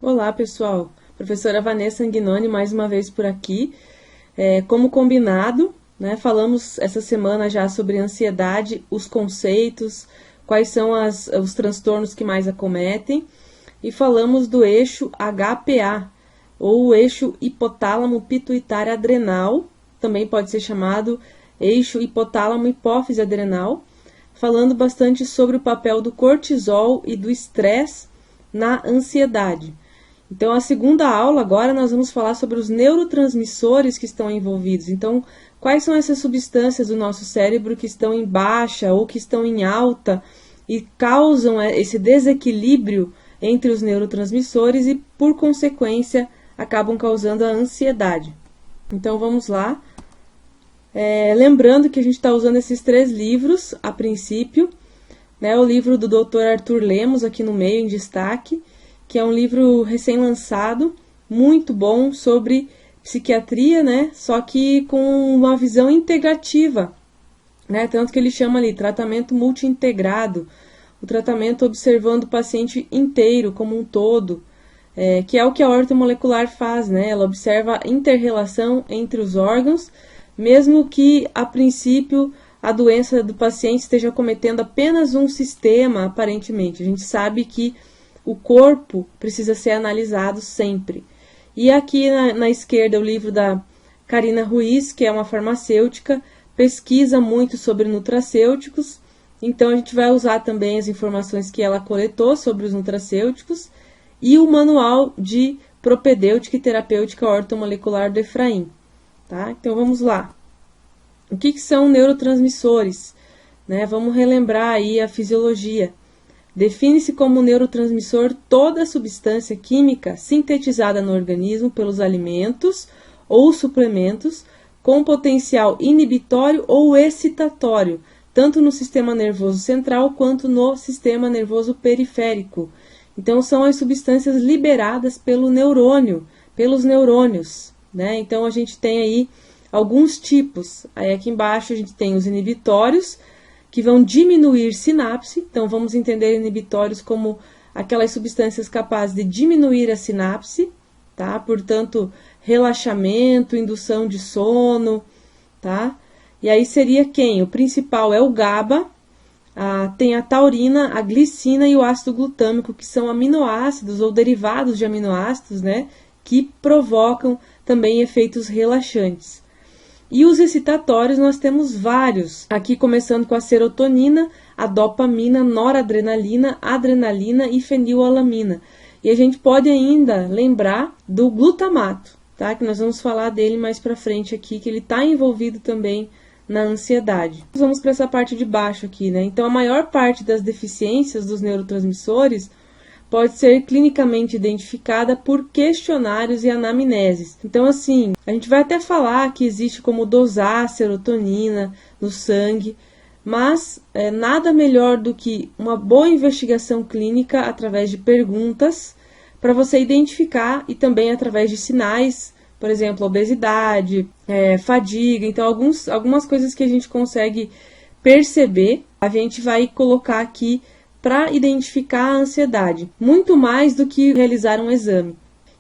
Olá, pessoal. Professora Vanessa Anguinoni mais uma vez por aqui. Como combinado, né, falamos essa semana já sobre ansiedade, os conceitos, quais são os transtornos que mais acometem, e falamos do eixo HPA, ou o eixo hipotálamo-pituitário-adrenal, também pode ser chamado eixo hipotálamo-hipófise adrenal, falando bastante sobre o papel do cortisol e do estresse na ansiedade. Então, a segunda aula, agora nós vamos falar sobre os neurotransmissores que estão envolvidos. Então, quais são essas substâncias do nosso cérebro que estão em baixa ou que estão em alta e causam esse desequilíbrio entre os neurotransmissores e, por consequência, acabam causando a ansiedade. Então, vamos lá. Lembrando que a gente está usando esses 3 livros, a princípio, né, o livro do Dr. Arthur Lemos, aqui no meio, em destaque, que é um livro recém-lançado, muito bom, sobre psiquiatria, né? Só que com uma visão integrativa, né? Tanto que ele chama ali tratamento multi-integrado, o tratamento observando o paciente inteiro, como um todo, que é o que a ortomolecular faz, né? Ela observa a inter-relação entre os órgãos, mesmo que, a princípio, a doença do paciente esteja cometendo apenas um sistema, aparentemente. A gente sabe que o corpo precisa ser analisado sempre. E aqui na esquerda o livro da Karina Ruiz, que é uma farmacêutica, pesquisa muito sobre nutracêuticos. Então a gente vai usar também as informações que ela coletou sobre os nutracêuticos e o manual de propedêutica e terapêutica ortomolecular do Efraim. Tá? Então vamos lá. O que são neurotransmissores? Né? Vamos relembrar aí a fisiologia. Define-se como neurotransmissor toda substância química sintetizada no organismo pelos alimentos ou suplementos com potencial inibitório ou excitatório, tanto no sistema nervoso central quanto no sistema nervoso periférico. Então, são as substâncias liberadas pelo neurônio, pelos neurônios, né? Então, a gente tem aí alguns tipos. Aí, aqui embaixo, a gente tem os inibitórios, que vão diminuir sinapse. Então, vamos entender inibitórios como aquelas substâncias capazes de diminuir a sinapse, tá? Portanto, relaxamento, indução de sono, tá? E aí seria quem? O principal é o GABA, tem a taurina, a glicina e o ácido glutâmico, que são aminoácidos ou derivados de aminoácidos, né? Que provocam também efeitos relaxantes. E os excitatórios nós temos vários, aqui começando com a serotonina, a dopamina, noradrenalina, adrenalina e fenilalanina. E a gente pode ainda lembrar do glutamato, tá? Que nós vamos falar dele mais pra frente aqui, que ele está envolvido também na ansiedade. Vamos para essa parte de baixo aqui, né? Então, a maior parte das deficiências dos neurotransmissores pode ser clinicamente identificada por questionários e anamneses. Então, assim, a gente vai até falar que existe como dosar a serotonina no sangue, mas nada melhor do que uma boa investigação clínica através de perguntas para você identificar e também através de sinais, por exemplo, obesidade, fadiga. Então, algumas coisas que a gente consegue perceber, a gente vai colocar aqui para identificar a ansiedade, muito mais do que realizar um exame.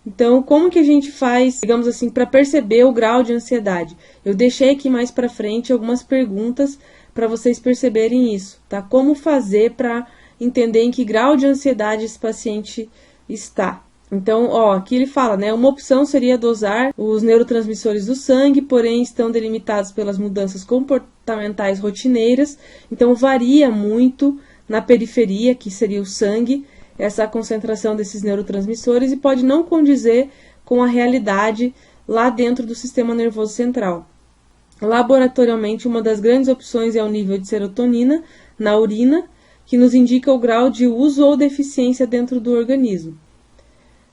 Então, como que a gente faz, digamos assim, para perceber o grau de ansiedade? Eu deixei aqui mais para frente algumas perguntas para vocês perceberem isso, tá? Como fazer para entender em que grau de ansiedade esse paciente está. Então, aqui ele fala, né? Uma opção seria dosar os neurotransmissores do sangue, porém estão delimitados pelas mudanças comportamentais rotineiras, então varia muito na periferia, que seria o sangue, essa concentração desses neurotransmissores, e pode não condizer com a realidade lá dentro do sistema nervoso central. Laboratorialmente, uma das grandes opções é o nível de serotonina na urina, que nos indica o grau de uso ou deficiência dentro do organismo.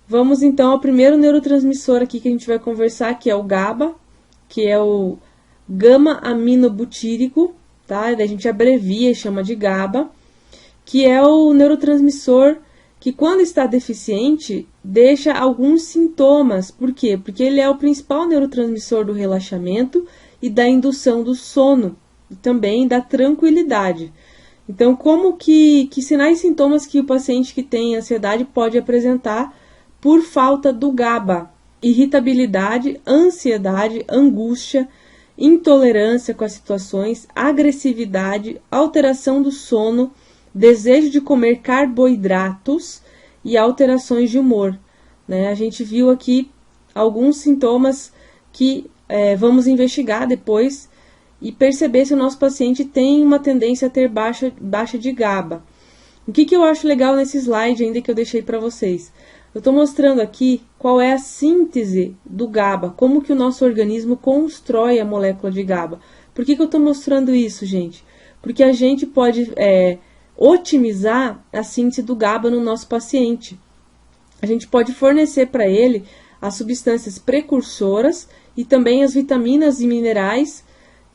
Vamos então ao primeiro neurotransmissor aqui que a gente vai conversar, que é o GABA, que é o gama-aminobutírico, tá? A gente abrevia e chama de GABA, que é o neurotransmissor que, quando está deficiente, deixa alguns sintomas. Por quê? Porque ele é o principal neurotransmissor do relaxamento e da indução do sono, e também da tranquilidade. Então, como que sinais e sintomas que o paciente que tem ansiedade pode apresentar por falta do GABA. Irritabilidade, ansiedade, angústia, intolerância com as situações, agressividade, alteração do sono, desejo de comer carboidratos e alterações de humor, né? A gente viu aqui alguns sintomas que vamos investigar depois e perceber se o nosso paciente tem uma tendência a ter baixa de GABA. O que eu acho legal nesse slide ainda que eu deixei para vocês? Eu estou mostrando aqui qual é a síntese do GABA, como que o nosso organismo constrói a molécula de GABA. Por que eu estou mostrando isso, gente? Porque a gente pode otimizar a síntese do GABA no nosso paciente. A gente pode fornecer para ele as substâncias precursoras e também as vitaminas e minerais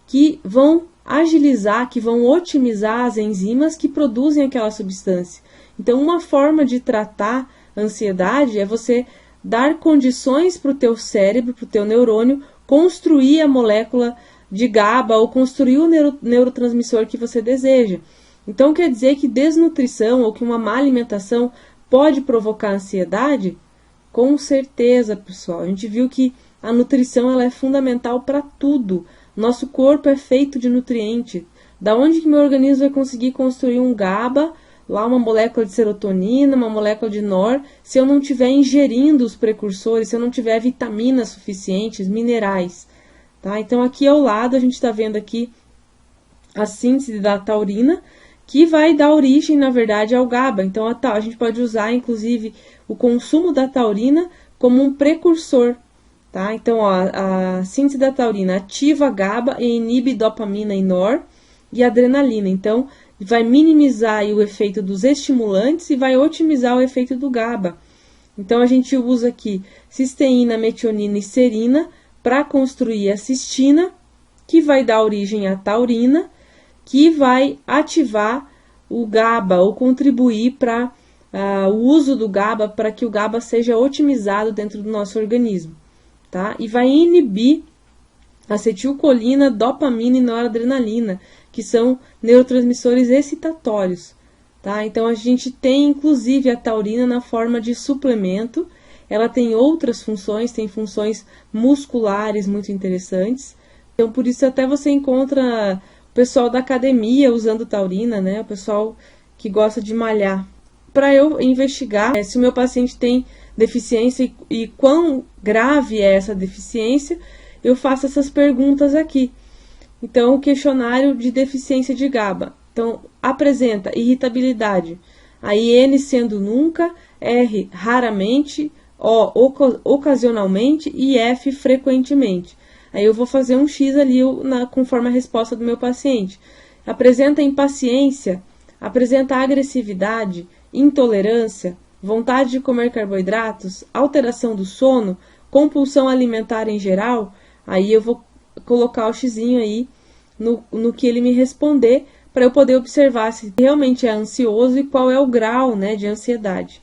que vão agilizar, que vão otimizar as enzimas que produzem aquela substância. Então, uma forma de tratar a ansiedade é você dar condições para o teu cérebro, para o teu neurônio, construir a molécula de GABA ou construir o neurotransmissor que você deseja. Então, quer dizer que desnutrição ou que uma má alimentação pode provocar ansiedade? Com certeza, pessoal. A gente viu que a nutrição ela é fundamental para tudo. Nosso corpo é feito de nutriente. Da onde que meu organismo vai conseguir construir um GABA, lá uma molécula de serotonina, uma molécula de NOR, se eu não estiver ingerindo os precursores, se eu não tiver vitaminas suficientes, minerais, tá? Então, aqui ao lado, a gente está vendo aqui a síntese da taurina, que vai dar origem, na verdade, ao GABA. Então, a gente pode usar, inclusive, o consumo da taurina como um precursor, tá? Então, a síntese da taurina ativa GABA e inibe dopamina e NOR e adrenalina. Então, vai minimizar aí o efeito dos estimulantes e vai otimizar o efeito do GABA. Então, a gente usa aqui cisteína, metionina e serina para construir a cistina, que vai dar origem à taurina, que vai ativar o GABA ou contribuir para o uso do GABA, para que o GABA seja otimizado dentro do nosso organismo, tá? E vai inibir acetilcolina, dopamina e noradrenalina, que são neurotransmissores excitatórios, tá? Então, a gente tem, inclusive, a taurina na forma de suplemento. Ela tem outras funções, tem funções musculares muito interessantes. Então, por isso, até você encontra o pessoal da academia usando taurina, né? O pessoal que gosta de malhar. Para eu investigar se o meu paciente tem deficiência e quão grave é essa deficiência, eu faço essas perguntas aqui. Então, o questionário de deficiência de GABA. Então, apresenta irritabilidade. Aí, N sendo nunca, R raramente, O ocasionalmente e F frequentemente. Aí eu vou fazer um X ali conforme a resposta do meu paciente. Apresenta impaciência, apresenta agressividade, intolerância, vontade de comer carboidratos, alteração do sono, compulsão alimentar em geral. Aí eu vou colocar o xizinho aí no que ele me responder, para eu poder observar se realmente é ansioso e qual é o grau, né, de ansiedade.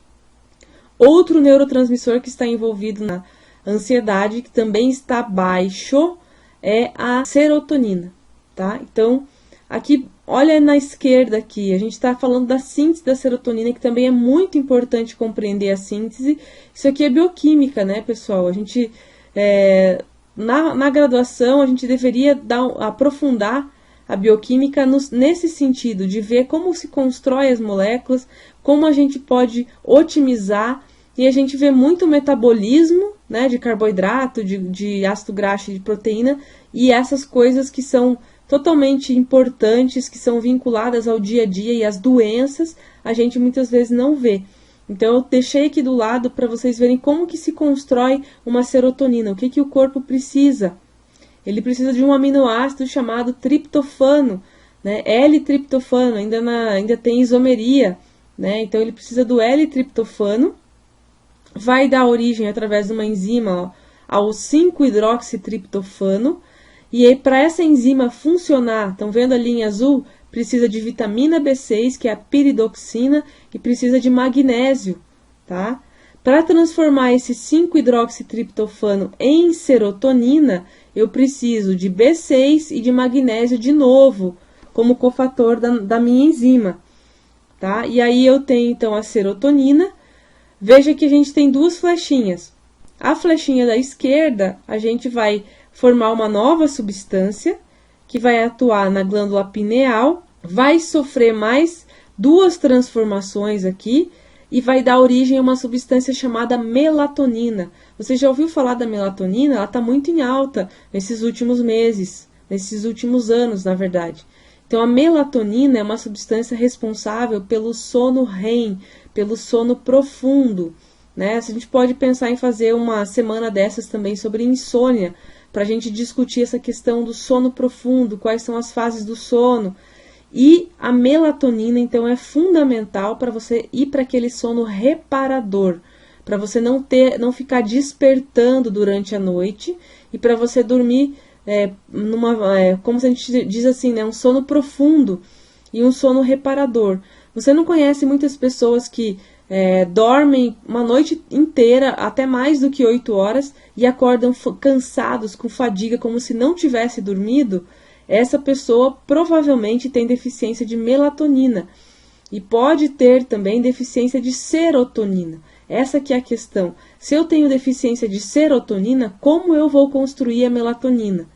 Outro neurotransmissor que está envolvido na ansiedade, que também está baixo, é a serotonina, tá? Então, aqui, olha na esquerda aqui, a gente está falando da síntese da serotonina, que também é muito importante compreender a síntese. Isso aqui é bioquímica, né, pessoal? A gente, na graduação, a gente deveria aprofundar a bioquímica nesse sentido, de ver como se constrói as moléculas, como a gente pode otimizar, e a gente vê muito metabolismo, né, de carboidrato, de ácido graxo, de proteína, e essas coisas que são totalmente importantes, que são vinculadas ao dia a dia e às doenças, a gente muitas vezes não vê. Então, eu deixei aqui do lado para vocês verem como que se constrói uma serotonina, o que o corpo precisa. Ele precisa de um aminoácido chamado triptofano, né? L-triptofano, ainda tem isomeria, né? Então, ele precisa do L-triptofano, vai dar origem, através de uma enzima, ao 5-hidroxitriptofano, e aí, para essa enzima funcionar, estão vendo ali em azul? Precisa de vitamina B6, que é a piridoxina, e precisa de magnésio, tá? Para transformar esse 5-hidroxitriptofano em serotonina, eu preciso de B6 e de magnésio de novo, como cofator da minha enzima, tá? E aí eu tenho, então, a serotonina, veja que a gente tem duas flechinhas. A flechinha da esquerda, a gente vai formar uma nova substância que vai atuar na glândula pineal, vai sofrer mais duas transformações aqui e vai dar origem a uma substância chamada melatonina. Você já ouviu falar da melatonina? Ela está muito em alta nesses últimos meses, nesses últimos anos, na verdade. Então, a melatonina é uma substância responsável pelo sono REM, pelo sono profundo, né? A gente pode pensar em fazer uma semana dessas também sobre insônia, para a gente discutir essa questão do sono profundo, quais são as fases do sono. E a melatonina, então, é fundamental para você ir para aquele sono reparador, para você não ficar despertando durante a noite e para você dormir como a gente diz assim, né, um sono profundo e um sono reparador. Você não conhece muitas pessoas que dormem uma noite inteira, até mais do que 8 horas, e acordam cansados, com fadiga, como se não tivesse dormido? Essa pessoa provavelmente tem deficiência de melatonina e pode ter também deficiência de serotonina. Essa que é a questão. Se eu tenho deficiência de serotonina, como eu vou construir a melatonina?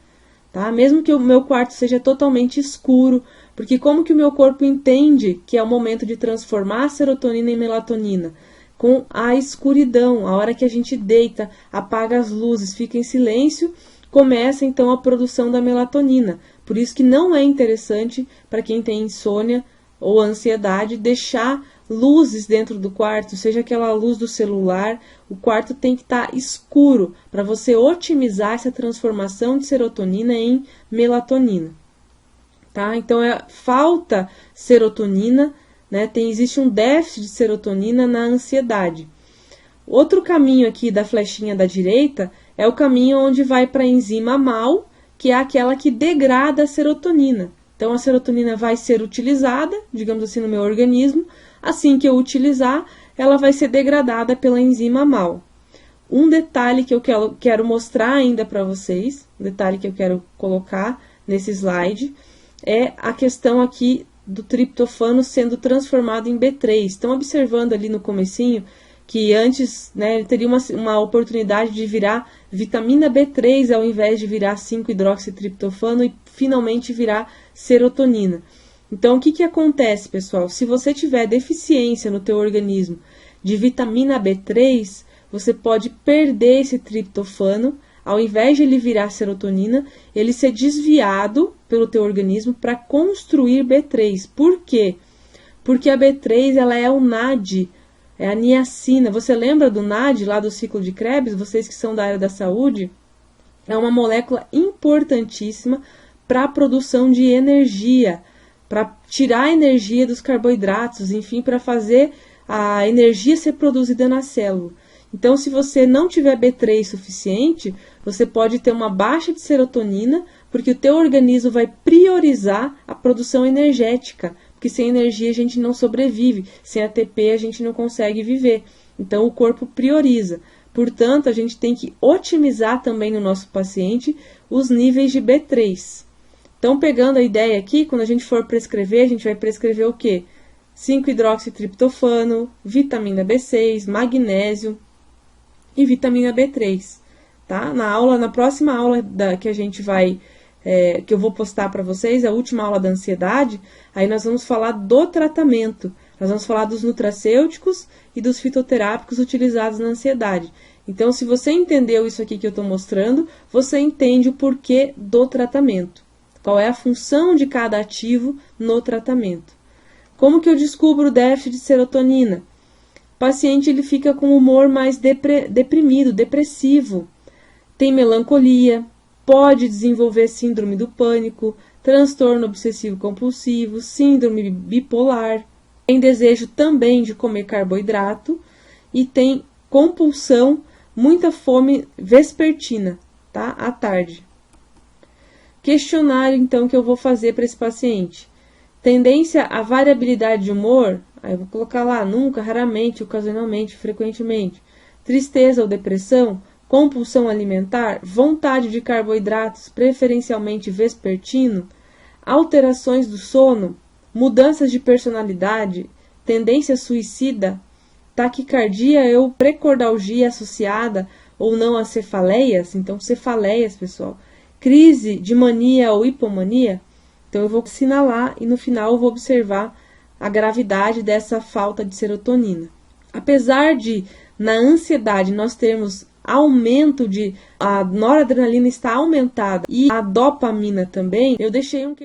Tá? Mesmo que o meu quarto seja totalmente escuro, porque como que o meu corpo entende que é o momento de transformar a serotonina em melatonina? Com a escuridão, a hora que a gente deita, apaga as luzes, fica em silêncio, começa então a produção da melatonina. Por isso que não é interessante para quem tem insônia ou ansiedade deixar luzes dentro do quarto, seja aquela luz do celular. O quarto tem que estar escuro para você otimizar essa transformação de serotonina em melatonina. Tá? Então, falta serotonina, né? Existe um déficit de serotonina na ansiedade. Outro caminho aqui da flechinha da direita é o caminho onde vai para a enzima MAO, que é aquela que degrada a serotonina. Então, a serotonina vai ser utilizada, digamos assim, no meu organismo. Assim que eu utilizar, ela vai ser degradada pela enzima MAO. Um detalhe que eu quero mostrar ainda para vocês, um detalhe que eu quero colocar nesse slide, é a questão aqui do triptofano sendo transformado em B3. Estão observando ali no comecinho que antes, né, ele teria uma oportunidade de virar vitamina B3 ao invés de virar 5-hidroxitriptofano e finalmente virar serotonina. Então, o que acontece, pessoal? Se você tiver deficiência no teu organismo de vitamina B3, você pode perder esse triptofano, ao invés de ele virar serotonina, ele ser desviado pelo teu organismo para construir B3. Por quê? Porque a B3 ela é o NAD, é a niacina. Você lembra do NAD lá do ciclo de Krebs? Vocês que são da área da saúde? É uma molécula importantíssima para a produção de energia, para tirar a energia dos carboidratos, enfim, para fazer a energia ser produzida na célula. Então, se você não tiver B3 suficiente, você pode ter uma baixa de serotonina, porque o teu organismo vai priorizar a produção energética, porque sem energia a gente não sobrevive, sem ATP a gente não consegue viver. Então, o corpo prioriza. Portanto, a gente tem que otimizar também no nosso paciente os níveis de B3. Então, pegando a ideia aqui, quando a gente for prescrever, a gente vai prescrever o quê? 5-hidroxitriptofano, vitamina B6, magnésio e vitamina B3, tá? Na próxima aula que a gente vai, que eu vou postar para vocês, a última aula da ansiedade, aí nós vamos falar do tratamento, nós vamos falar dos nutracêuticos e dos fitoterápicos utilizados na ansiedade. Então, se você entendeu isso aqui que eu estou mostrando, você entende o porquê do tratamento. Qual é a função de cada ativo no tratamento. Como que eu descubro o déficit de serotonina? O paciente ele fica com o humor mais deprimido, depressivo, tem melancolia, pode desenvolver síndrome do pânico, transtorno obsessivo-compulsivo, síndrome bipolar, tem desejo também de comer carboidrato e tem compulsão, muita fome vespertina, tá? À tarde. Questionário, então, que eu vou fazer para esse paciente. Tendência à variabilidade de humor, aí eu vou colocar lá, nunca, raramente, ocasionalmente, frequentemente. Tristeza ou depressão, compulsão alimentar, vontade de carboidratos, preferencialmente vespertino, alterações do sono, mudanças de personalidade, tendência suicida, taquicardia ou precordalgia associada ou não a cefaleias, então cefaleias, pessoal, crise de mania ou hipomania, então eu vou assinalar e no final eu vou observar a gravidade dessa falta de serotonina. Apesar de, na ansiedade, nós termos aumento de... a noradrenalina está aumentada e a dopamina também, eu deixei um